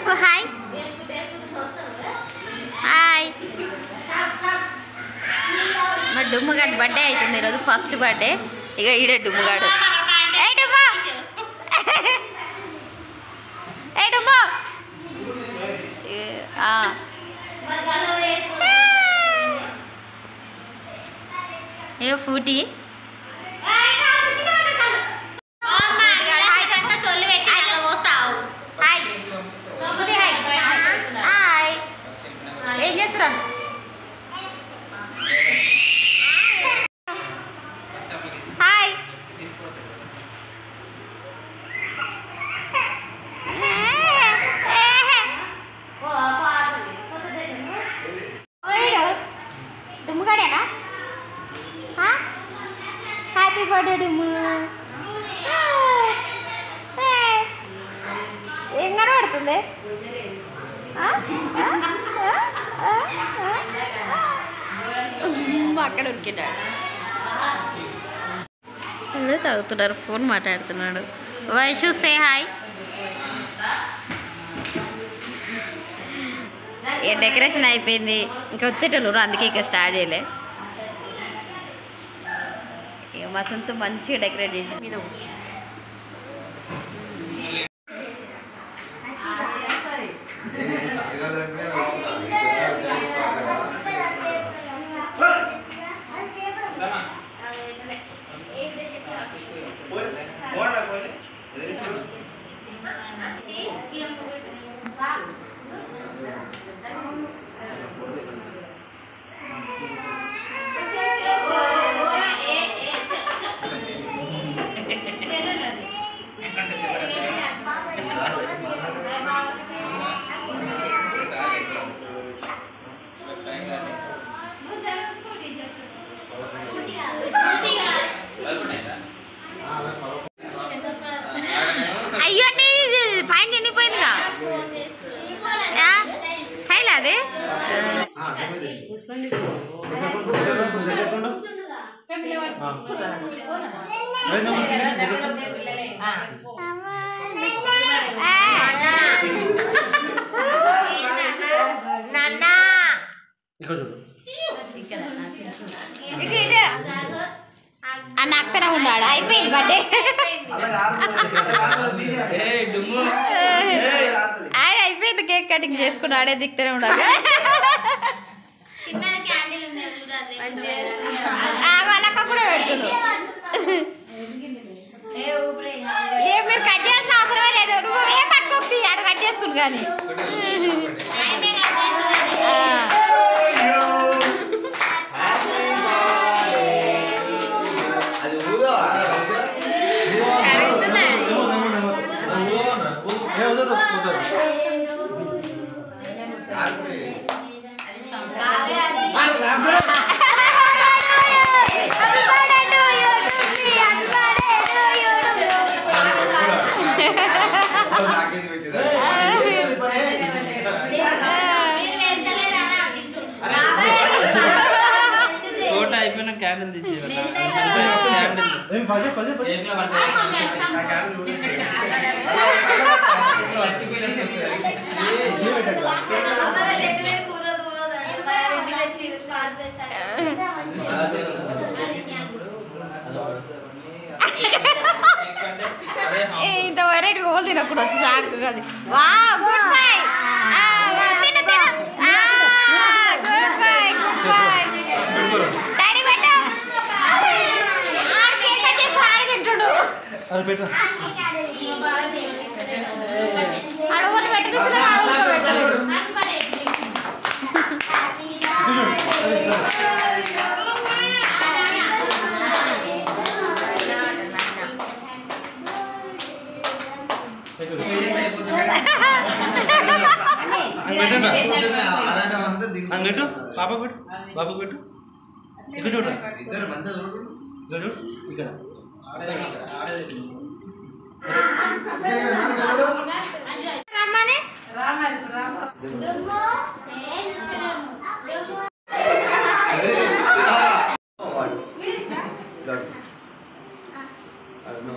చెప్పు hi hi. మా డుమ్ముగాడు birthday అవుతుంది ఈరోజు, ఫస్ట్ బర్త్డే. ఇక ఈడే డుమ్ముగాడు. ఏ డుమ్ము ఏ డుమ్ము. ఏ ఫూటీ ఏం చేస్తురా? హాయ్. డుమ్ముగాడేనా? Happy birthday Dummu. ఏం కనబడుతుంది? అక్కడ ఉరికినాడు. తాగుతున్నారు, ఫోన్ మాట్లాడుతున్నాడు. Vaishu say hi. ఇక డెకరేషన్ అయిపోయింది, ఇంకా వచ్చేటోళ్ళు అందుకే ఇక స్టార్ట్ చేయలే. ఇక వసంత్ మంచిగా డెకరేట్ చేసి మీద అయ్యో పైన ఎండిపోయిందిగా స్టైల్ అది. నక్కన ఉన్నాడు. అయిపోయింది బర్త్డే. అయిపోయింది, కేక్ కటింగ్ చేసుకున్నాడు. ఆడే దిక్కుతూనే ఉన్నాడు. వాళ్ళక్క కూడా పెడుతున్నాడు. ఏ మీరు కట్ చేసిన అవసరమే లేదు, నువ్వు ఏం పట్టుకోక్తి ఆడు కట్ చేస్తుంది. కానీ అయిపోయిన క్యాండిల్ తీసి ఇంత వెరైటీ గోల్ తినప్పుడు వచ్చి షాక్ అది. వా గుడ్ బై. తిను తిను. Good bye good bye. Daddy పెట్టు. ఆడ కేక్ కట్ చేసి ఆడ తింటుడు. అది పెట్టు. అడవని పెట్టుకున్నా ఆడ పెట్టు. అంగట్టు పాప పెట్టు, బాబు పెట్టు. ఇక్కడ చూడ ఇద్దరు మంచిగా చూడు. ఇక్కడ చూడు, ఇక్కడ రమ్మని I don't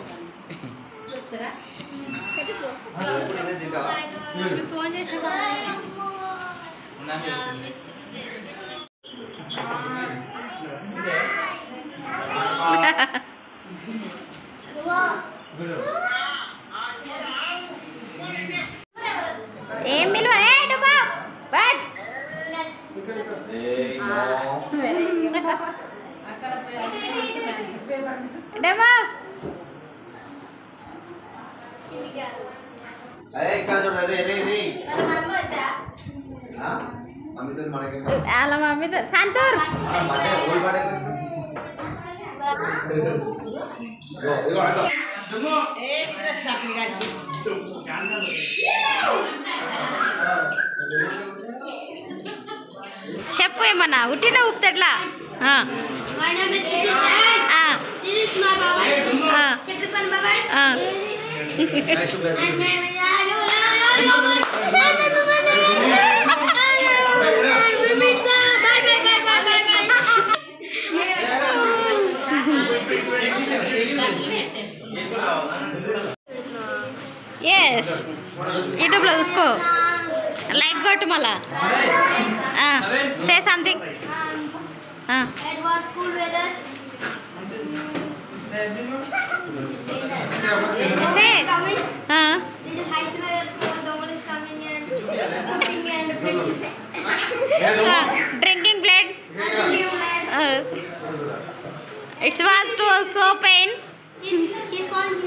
know. ఫోన్ చేసి ఏం మిలువ అలా మమ్మీతో సంతూర్ చెప్పు ఏమన్నా ఉట్టిన ఊపుతట్లా ఎస్ యూట్యూబ్లో చూసుకో లైక్ కొట్టు మళ్ళా say something drinking plate it's was to so pain He's calling.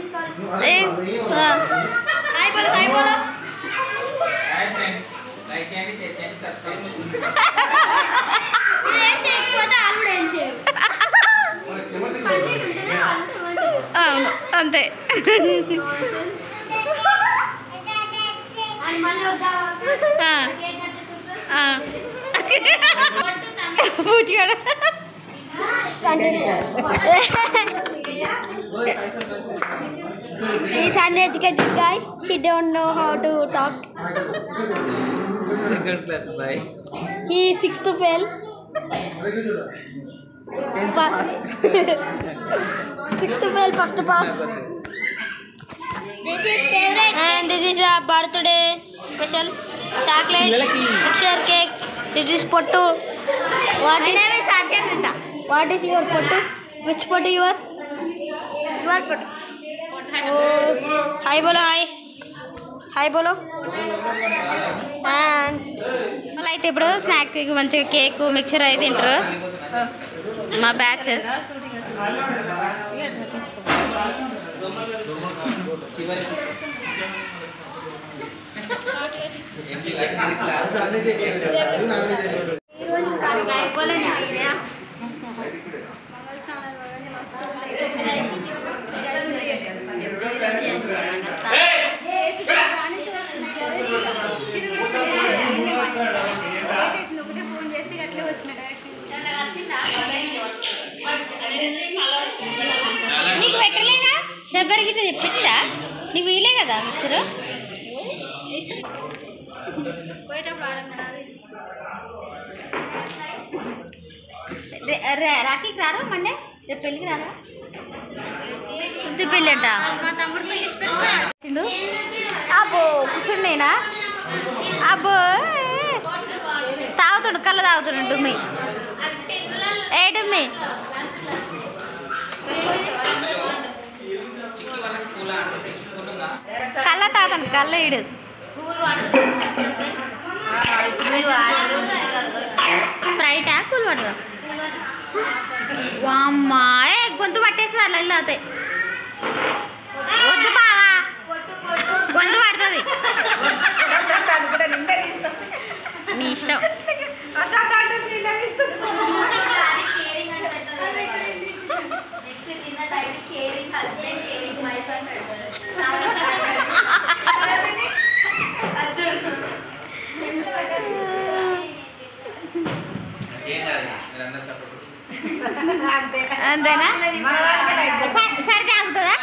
Hi, bolo. Hi friends. Like change, subscribe. అంతే పూచిగాడు He's uneducated guy. He don't know how to talk. Second class bye. He is 6th fail. 6th fail, first pass. This is favorite. And this is a birthday special chocolate mixture cake. This is pottu. What is your pottu? Which pottu you are? Your pottu. Oh, hi bolo, hi bolo. And వాళ్ళు అయితే ఇప్పుడు snack మంచిగా cake mixture అయితే తింటారు మా batch. నీకు పెట్టలేదా షబ్బర్ గిట్ట చెప్పిరా నీకు వీలే కదా మిక్చరు రాఖీకి రారా మండే రేపు పెళ్ళికి రారా పెళ్ళి అంట మా తమ్ముడు పెళ్ళి అబ్బో కూర్చుండేనా అబ్బో తాగుతుండు కళ్ళ తాగుతుండు డుమ్మి ఏ డుమ్మి కళ్ళ తాగుతాను కళ్ళ ఇడు స్ప్రైటా కూల్ వాటర్ అమ్మా గొంతు పట్టేస్తుంది అలా ఇల్లు అవుతాయి వద్దు బావా గొంతు పడుతుంది నీ ఇష్టం అంతేనా సరే తాగుతుందా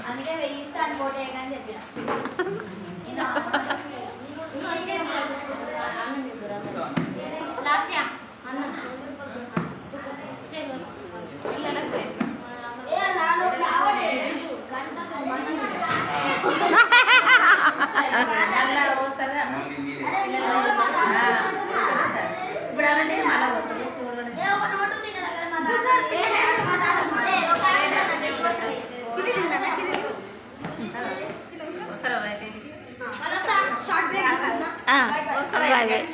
అందుకే వేయిస్తాను పోటీ అని చెప్పిన బాయ్ బాయ్.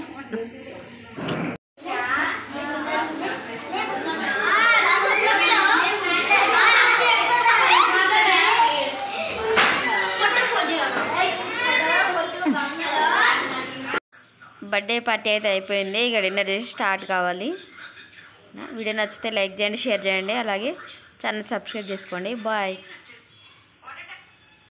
బర్త్డే పార్టీ అయితే అయిపోయింది. ఇక డిన్నర్ చేసి స్టార్ట్ కావాలి. వీడియో నచ్చితే లైక్ చేయండి, షేర్ చేయండి, అలాగే ఛానల్ సబ్స్క్రైబ్ చేసుకోండి. బాయ్.